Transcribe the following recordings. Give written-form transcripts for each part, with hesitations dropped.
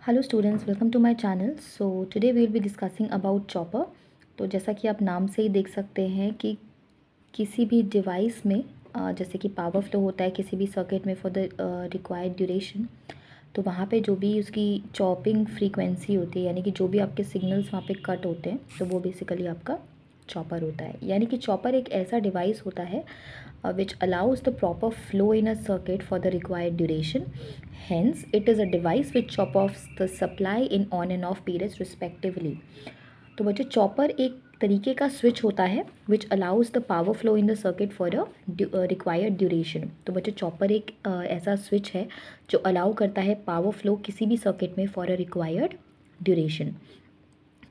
Hello students, welcome to my channel. So today we will be discussing about chopper. तो जैसा कि आप नाम से ही देख सकते हैं कि किसी भी डिवाइस में जैसे कि पावर फ्लो होता है किसी भी सर्किट में फॉर द रिक्वायर्ड ड्यूरेशन, तो वहाँ पे जो भी उसकी चॉपिंग फ्रीक्वेंसी होती है, यानी कि जो भी आपके सिग्नल्स वहाँ पे कट होते हैं, तो वो बेसिकली आपका चॉपर होता है। यानी कि चॉपर एक ऐसा डिवाइस होता है which allows the proper flow in a circuit for the required duration. Hence, it is a device which chop offs the supply in on and off periods respectively. तो बच्चों, चॉपर एक तरीके का switch होता है which allows the power flow in the circuit for a required duration. तो बच्चों, chopper एक ऐसा स्विच है जो अलाउ करता है पावर फ्लो किसी भी सर्किट में फॉर अ रिक्वायर्ड ड्यूरेशन।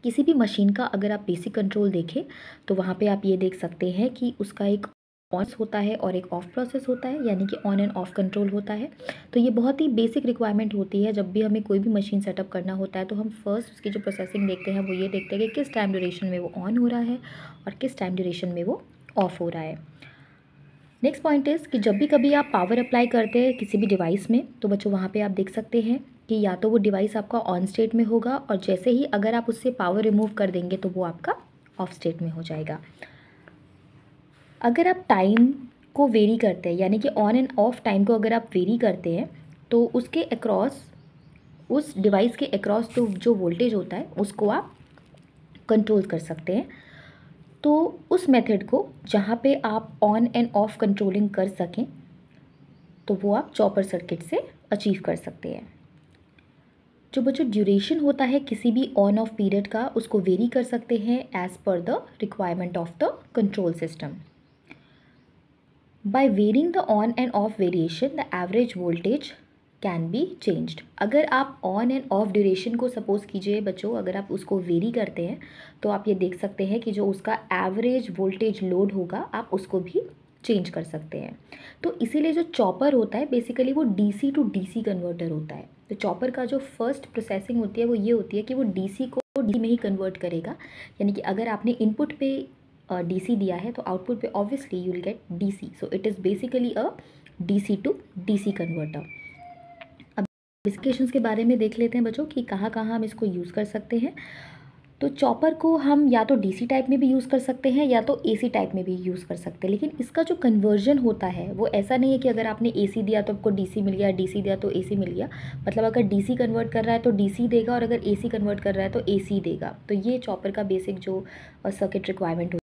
किसी भी मशीन का अगर आप बेसिक कंट्रोल देखें तो वहाँ पे आप ये देख सकते हैं कि उसका एक ऑन होता है और एक ऑफ प्रोसेस होता है, यानी कि ऑन एंड ऑफ कंट्रोल होता है। तो ये बहुत ही बेसिक रिक्वायरमेंट होती है। जब भी हमें कोई भी मशीन सेटअप करना होता है तो हम फर्स्ट उसकी जो प्रोसेसिंग देखते हैं वो ये देखते हैं कि किस टाइम ड्यूरेशन में वो ऑन हो रहा है और किस टाइम ड्यूरेशन में वो ऑफ हो रहा है। नेक्स्ट पॉइंट इज़ कि जब भी कभी आप पावर अप्लाई करते हैं किसी भी डिवाइस में, तो बच्चों वहाँ पे आप देख सकते हैं कि या तो वो डिवाइस आपका ऑन स्टेट में होगा और जैसे ही अगर आप उससे पावर रिमूव कर देंगे तो वो आपका ऑफ स्टेट में हो जाएगा। अगर आप टाइम को वेरी करते हैं, यानी कि ऑन एंड ऑफ टाइम को अगर आप वेरी करते हैं, तो उसके अक्रॉस, उस डिवाइस के अक्रॉस तो जो वोल्टेज होता है उसको आप कंट्रोल कर सकते हैं। तो उस मेथड को जहाँ पे आप ऑन एंड ऑफ कंट्रोलिंग कर सकें, तो वो आप चॉपर सर्किट से अचीव कर सकते हैं। जो बच्चों ड्यूरेशन होता है किसी भी ऑन ऑफ पीरियड का, उसको वेरी कर सकते हैं as per the requirement of the control system. By varying the on and off variation the average voltage can be changed. अगर आप ऑन एंड ऑफ ड्यूरेशन को सपोज कीजिए बच्चों, अगर आप उसको वेरी करते हैं तो आप ये देख सकते हैं कि जो उसका एवरेज वोल्टेज लोड होगा आप उसको भी चेंज कर सकते हैं। तो इसीलिए जो चॉपर होता है बेसिकली वो डीसी टू डीसी कन्वर्टर होता है। तो चॉपर का जो फर्स्ट प्रोसेसिंग होती है वो ये होती है कि वो डीसी को डीसी में ही कन्वर्ट करेगा। यानी कि अगर आपने इनपुट पे डीसी दिया है तो आउटपुट पे obviously you will get DC. So it is basically a DC to DC converter. अब एप्लीकेशंस के बारे में देख लेते हैं बच्चों कि कहाँ कहाँ हम इसको यूज़ कर सकते हैं। तो चॉपर को हम या तो डीसी टाइप में भी यूज़ कर सकते हैं या तो एसी टाइप में भी यूज़ कर सकते हैं, लेकिन इसका जो कन्वर्जन होता है वो ऐसा नहीं है कि अगर आपने एसी दिया तो आपको डीसी मिल गया, डीसी दिया तो एसी मिल गया। मतलब अगर डीसी कन्वर्ट कर रहा है तो डीसी देगा और अगर एसी कन्वर्ट कर रहा है तो एसी देगा। तो ये चॉपर का बेसिक जो सर्किट रिक्वायरमेंट होती है।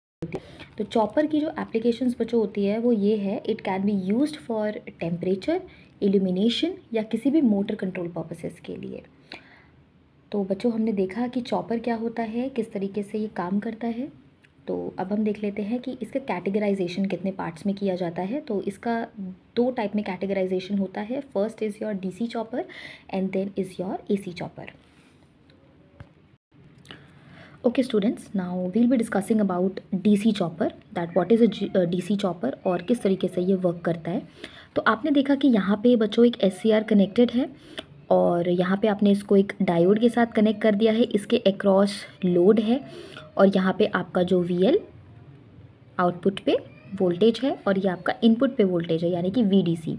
तो चॉपर की जो एप्लीकेशंस बच्चों होती है वो ये है, it can be used for temperature, illumination या किसी भी मोटर कंट्रोल पर्पसेस के लिए। तो बच्चों हमने देखा कि चॉपर क्या होता है, किस तरीके से ये काम करता है। तो अब हम देख लेते हैं कि इसका कैटेगराइजेशन कितने पार्ट्स में किया जाता है। तो इसका दो टाइप में कैटेगराइजेशन होता है। First is your DC chopper and then is your AC chopper. Okay students, now we'll be discussing about DC chopper, that what is a DC chopper और किस तरीके से ये वर्क करता है। तो आपने देखा कि यहाँ पे बच्चों एक एससीआर कनेक्टेड है और यहाँ पे आपने इसको एक डायोड के साथ कनेक्ट कर दिया है। इसके अक्रॉस लोड है और यहाँ पे आपका जो वीएल आउटपुट पे वोल्टेज है और ये आपका इनपुट पे वोल्टेज है, यानी कि वीडीसी।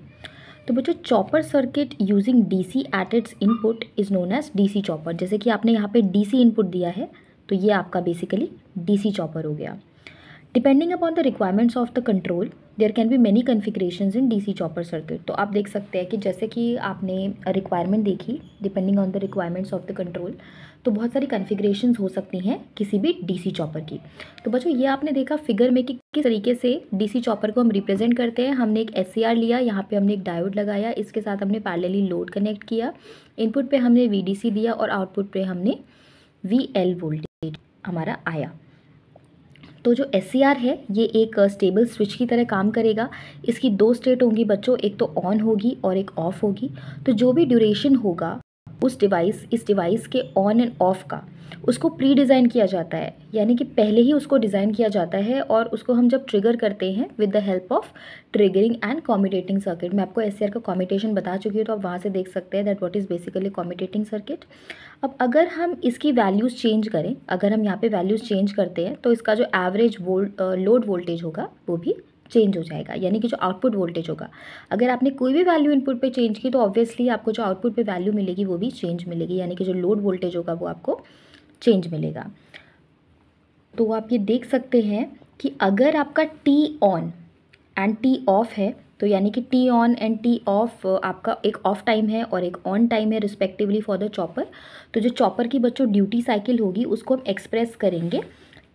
तो बच्चों chopper circuit using DC at its input is known as DC chopper. जैसे कि आपने यहाँ पे डीसी इनपुट दिया है तो ये आपका बेसिकली डीसी चॉपर हो गया। Depending upon the requirements of the control there can be many configurations in DC chopper circuit. तो आप देख सकते हैं कि जैसे कि आपने रिक्वायरमेंट देखी, depending on the requirements of the control, तो बहुत सारी कन्फिग्रेशंस हो सकती हैं किसी भी डीसी चॉपर की। तो बच्चों ये आपने देखा फिगर में कि किस तरीके से डीसी चॉपर को हम रिप्रेजेंट करते हैं। हमने एक एससीआर लिया, यहाँ पे हमने एक डायोड लगाया, इसके साथ हमने पैरेलली लोड कनेक्ट किया, इनपुट पे हमने वीडीसी दिया और आउटपुट पे हमने वीएल वोल्टेज हमारा आया। तो जो एससीआर है ये एक स्टेबल स्विच की तरह काम करेगा। इसकी दो स्टेट होंगी बच्चों, एक तो ऑन होगी और एक ऑफ होगी। तो जो भी ड्यूरेशन होगा उस इस डिवाइस के ऑन एंड ऑफ का, उसको प्री डिज़ाइन किया जाता है, यानी कि पहले ही उसको डिज़ाइन किया जाता है और उसको हम जब ट्रिगर करते हैं with the help of triggering and commutating circuit. मैं आपको एससीआर का कम्यूटेशन बता चुकी हूँ, तो आप वहाँ से देख सकते हैं that what is basically commutating circuit. अब अगर हम इसकी वैल्यूज़ चेंज करें, अगर हम यहाँ पे वैल्यूज़ चेंज करते हैं तो इसका जो एवरेज लोड वोल्टेज होगा वो भी चेंज हो जाएगा, यानी कि जो आउटपुट वोल्टेज होगा, अगर आपने कोई भी वैल्यू इनपुट पे चेंज की तो ऑब्वियसली आपको जो आउटपुट पे वैल्यू मिलेगी वो भी चेंज मिलेगी, यानी कि जो लोड वोल्टेज होगा वो आपको चेंज मिलेगा। तो आप ये देख सकते हैं कि अगर आपका T on and T of है, तो यानी कि T on and T of आपका एक ऑफ टाइम है और एक ऑन टाइम है रिस्पेक्टिवली फॉर द चॉपर। तो जो चॉपर की बच्चों ड्यूटी साइकिल होगी उसको हम एक्सप्रेस करेंगे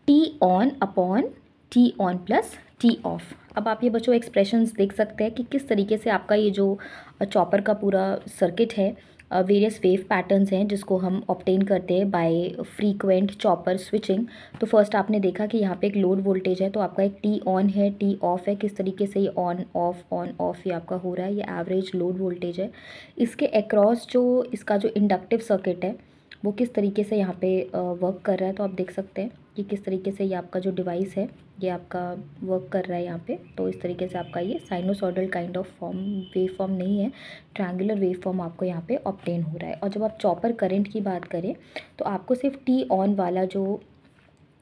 T on upon T on plus T of. अब आप ये बच्चों एक्सप्रेशंस देख सकते हैं कि किस तरीके से आपका ये जो चॉपर का पूरा सर्किट है, वेरियस वेव पैटर्न्स हैं जिसको हम ऑब्टेन करते हैं बाय फ्रीक्वेंट चॉपर स्विचिंग। तो फर्स्ट आपने देखा कि यहाँ पे एक लोड वोल्टेज है, तो आपका एक टी ऑन है, टी ऑफ है, किस तरीके से ये ऑन ऑफ ये आपका हो रहा है, ये एवरेज लोड वोल्टेज है। इसके अक्रॉस जो इसका जो इंडक्टिव सर्किट है वो किस तरीके से यहाँ पे वर्क कर रहा है, तो आप देख सकते हैं कि किस तरीके से ये आपका जो डिवाइस है ये आपका वर्क कर रहा है यहाँ पे। तो इस तरीके से आपका ये sinusoidal kind of form, wave form नहीं है, ट्रायंगुलर वेव फॉर्म आपको यहाँ पे ऑब्टेन हो रहा है। और जब आप चॉपर करंट की बात करें तो आपको सिर्फ टी ऑन वाला जो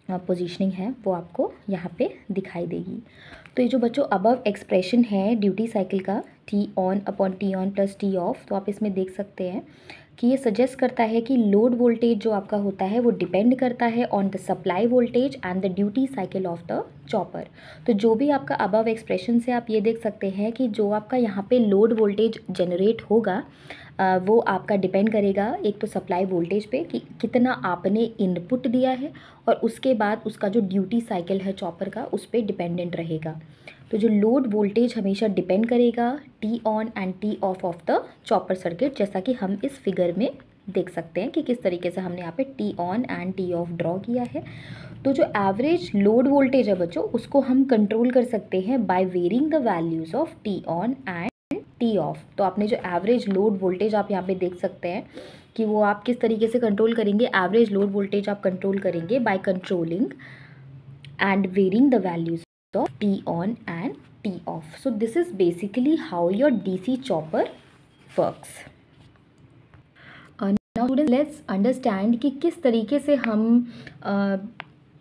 पोजीशनिंग है वो आपको यहाँ पे दिखाई देगी। तो ये जो बच्चों अबव एक्सप्रेशन है ड्यूटी साइकिल का T on upon T on plus T off, तो आप इसमें देख सकते हैं कि ये सजेस्ट करता है कि लोड वोल्टेज जो आपका होता है वो डिपेंड करता है on the supply voltage and the duty cycle of the chopper. तो जो भी आपका अबव एक्सप्रेशन से आप ये देख सकते हैं कि जो आपका यहाँ पे लोड वोल्टेज जनरेट होगा वो आपका डिपेंड करेगा एक तो सप्लाई वोल्टेज पे कि कितना आपने इनपुट दिया है, और उसके बाद उसका जो ड्यूटी साइकिल है चॉपर का उस पर डिपेंडेंट रहेगा। तो जो लोड वोल्टेज हमेशा डिपेंड करेगा T on and T of the chopper circuit, जैसा कि हम इस फिगर में देख सकते हैं कि किस तरीके से हमने यहाँ पे T on and T of draw किया है। तो जो एवरेज लोड वोल्टेज है बच्चों उसको हम कंट्रोल कर सकते हैं by varying the values of T on and T off. तो आपने जो एवरेज लोड वोल्टेज आप यहाँ पे देख सकते हैं कि वो आप किस तरीके से कंट्रोल करेंगे, एवरेज लोड वोल्टेज आप कंट्रोल करेंगे by controlling and varying the values of T on and T off. So this is basically how your DC chopper works. Now students, let's understand कि किस तरीके से हम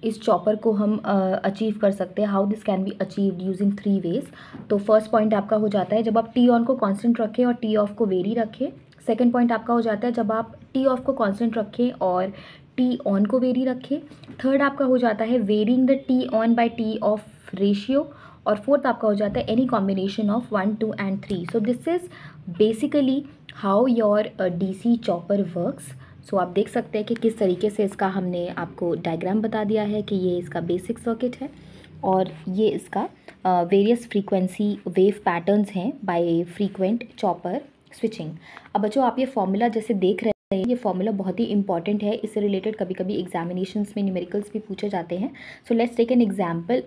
इस चॉपर को हम अचीव कर सकते हैं, how this can be achieved using 3 ways. तो फर्स्ट पॉइंट आपका हो जाता है जब आप टी ऑन को कांस्टेंट रखें और टी ऑफ को वेरी रखें। सेकंड पॉइंट आपका हो जाता है जब आप टी ऑफ को कांस्टेंट रखें और टी ऑन को वेरी रखें। थर्ड आपका हो जाता है varying the T on by T off ratio, और फोर्थ आपका हो जाता है any combination of 1, 2 and 3। So this is basically how your DC chopper works. सो आप देख सकते हैं कि किस तरीके से इसका हमने आपको डायग्राम बता दिया है कि ये इसका बेसिक सर्किट है और ये इसका वेरियस फ्रीक्वेंसी वेव पैटर्न्स हैं बाय फ्रीक्वेंट चॉपर स्विचिंग। अब बच्चों आप ये फॉर्मूला जैसे देख रहे हैं, ये फॉर्मूला बहुत ही इंपॉर्टेंट है, इससे रिलेटेड कभी कभी एग्जामिनेशंस में न्यूमेरिकल्स भी पूछे जाते हैं। So let's take an example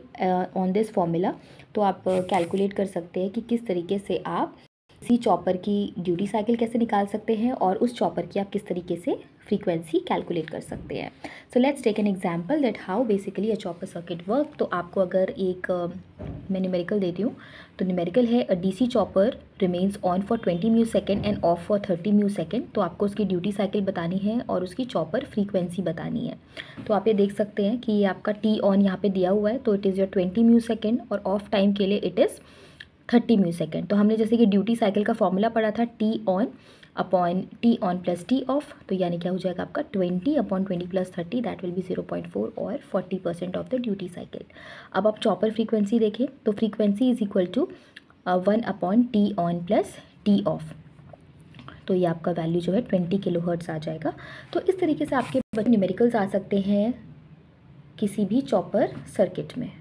on this formula. तो आप कैलकुलेट कर सकते हैं कि किस तरीके से आप इसी चॉपर की ड्यूटी साइकिल कैसे निकाल सकते हैं और उस चॉपर की आप किस तरीके से फ्रीक्वेंसी कैलकुलेट कर सकते हैं। So let's take an example that how basically a chopper circuit work. तो आपको अगर एक मैं न्यूमेरिकल देती हूँ, तो न्यूमेरिकल है अ DC chopper remains on for 20 mu second end of for 30 mu second. तो आपको उसकी ड्यूटी साइकिल बतानी है और उसकी चॉपर फ्रीक्वेंसी बतानी है। तो आप ये देख सकते हैं कि ये आपका टी ऑन यहाँ पे दिया हुआ है, तो it is your 20 mu second, और ऑफ टाइम के लिए इट इज़ 30 म्यू सेकेंड। तो हमने जैसे कि ड्यूटी साइकिल का फॉर्मूला पढ़ा था T on upon T on plus T off, तो यानी क्या हो जाएगा आपका 20 upon 20 plus 30, that will be 0.4 और 40% ऑफ द ड्यूटी साइकिल। अब आप चॉपर फ्रीक्वेंसी देखें तो frequency is equal to 1 upon T on plus T off, तो ये आपका वैल्यू जो है 20 किलोहर्ट्ज़ आ जाएगा। तो इस तरीके से आपके न्यूमेरिकल्स आ सकते हैं किसी भी चॉपर सर्किट में।